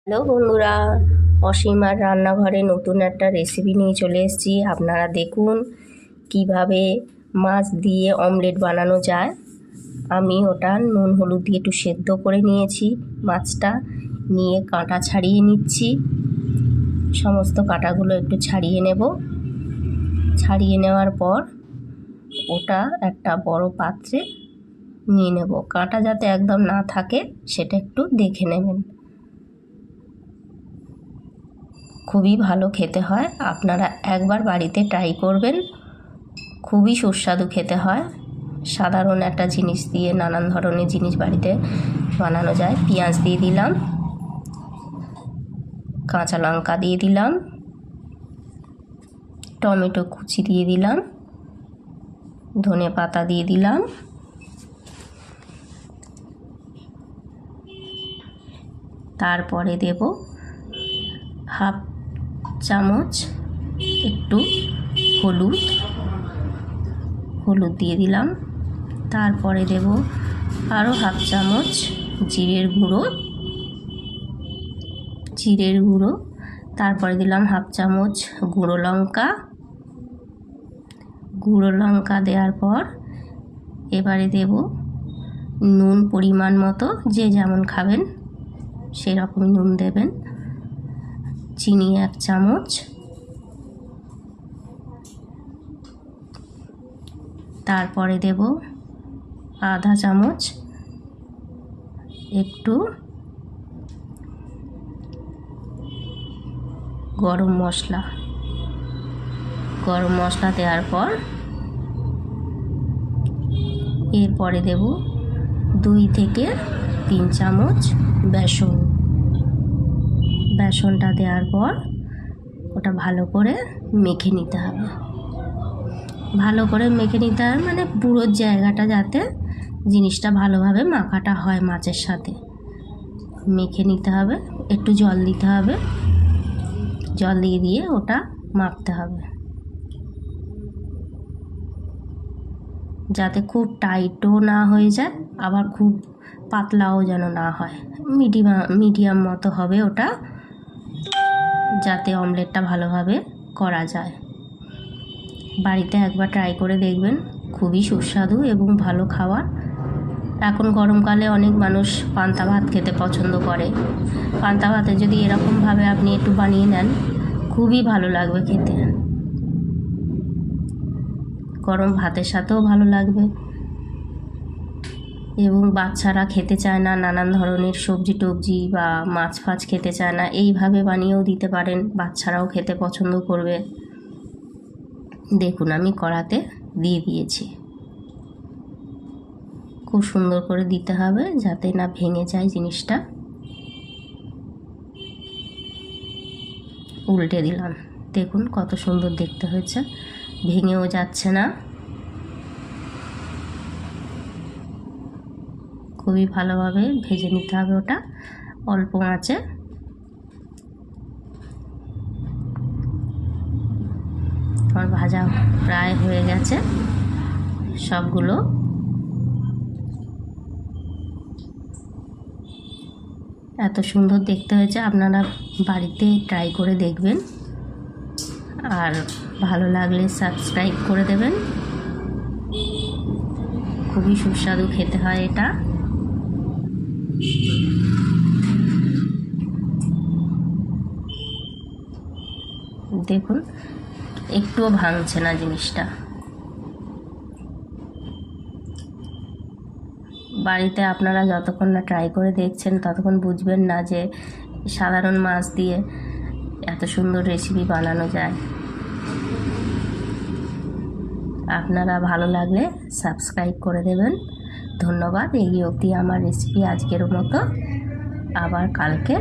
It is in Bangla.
হ্যালো বন্ধুরা, অসীমার রান্নাঘরে নতুন একটা রেসিপি নিয়ে চলে এসেছি। আপনারা দেখুন কিভাবে মাছ দিয়ে অমলেট বানানো যায়। আমি ওটা নুন হলুদ দিয়ে একটু সেদ্ধ করে নিয়েছি। মাছটা নিয়ে কাঁটা ছাড়িয়ে নিচ্ছি। সমস্ত কাঁটাগুলো একটু ছাড়িয়ে নেব। ছাড়িয়ে নেওয়ার পর ওটা একটা বড় পাত্রে নিয়ে নেব। কাঁটা যাতে একদম না থাকে সেটা একটু দেখে নেবেন। খুবই ভালো খেতে হয়, আপনারা একবার বাড়িতে ট্রাই করবেন। খুবই সুস্বাদু খেতে হয়। সাধারণ একটা জিনিস দিয়ে নানান ধরনের জিনিস বাড়িতে বানানো যায়। পেঁয়াজ দিয়ে দিলাম, কাঁচা লঙ্কা দিয়ে দিলাম, টমেটো কুচি দিয়ে দিলাম, ধনে পাতা দিয়ে দিলাম, তারপরে দেব হাফ চামচ একটু হলুদ দিয়ে দিলাম। তারপরে দেব আরও হাফ চামচ জিরের গুঁড়ো। তারপরে দিলাম হাফ চামচ গুঁড়ো লঙ্কা দেওয়ার পর এবারে দেব নুন পরিমাণ মতো, যে যেমন খাবেন সেরকমই নুন দেবেন। চিনি 1 চামচ, তারপরে দেব আধা চামচ একটু গরম মশলা দেওয়ার পর এরপরে দেব 2 থেকে 3 চামচ বেসনটা দেওয়ার পর ওটা ভালো করে মেখে নিতে হবে। মানে পুরো জায়গাটা যাতে জিনিসটা ভালোভাবে মাখাটা হয় মাছের সাথে মেখে নিতে হবে। একটু জল দিতে হবে, জল দিয়ে ওটা মাখতে হবে, যাতে খুব টাইটও না হয়ে যায় আবার খুব পাতলাও যেন না হয়। মিডিয়াম মতো হবে ওটা, যাতে অমলেটটা ভালোভাবে করা যায়। বাড়িতে একবার ট্রাই করে দেখবেন, খুবই সুস্বাদু এবং ভালো খাবার। এখন গরমকালে অনেক মানুষ পান্তা ভাত খেতে পছন্দ করে। পান্তা ভাতে যদি এরকমভাবে আপনি একটু বানিয়ে নেন, খুবই ভালো লাগবে খেতে। গরম ভাতের সাথেও ভালো লাগবে। এবং বাচ্চারা খেতে চায় না, নানান ধরনের সবজি টবজি বা মাছ ফাছ খেতে চায় না, এইভাবে বানিয়েও দিতে পারেন, বাচ্চারাও খেতে পছন্দ করবে। দেখুন আমি কড়াতে দিয়ে দিয়েছি। খুব সুন্দর করে দিতে হবে যাতে না ভেঙে যায় জিনিসটা। উল্টে দিলাম, দেখুন কত সুন্দর দেখতে হয়েছে, ভেঙেও যাচ্ছে না। খুবই ভালোভাবে ভেজে নিতে হবে ওটা অল্প আঁচে। আমার ভাজা প্রায় হয়ে গেছে সবগুলো। এত সুন্দর দেখতে হয়েছে, আপনারা বাড়িতে ট্রাই করে দেখবেন। আর ভালো লাগলে সাবস্ক্রাইব করে দেবেন। খুবই সুস্বাদু খেতে হয় এটা। দেখুন একটুও ভাঙছে না জিনিসটা। বাড়িতে আপনারা যতক্ষণ না ট্রাই করে দেখছেন ততক্ষণ বুঝবেন না যে সাধারণ মাছ দিয়ে এত সুন্দর রেসিপি বানানো যায়। আপনারা ভালো লাগলে সাবস্ক্রাইব করে দেবেন। ধন্যবাদ। এই অবধি আমার রেসিপি আজকের মতো, আবার কালকে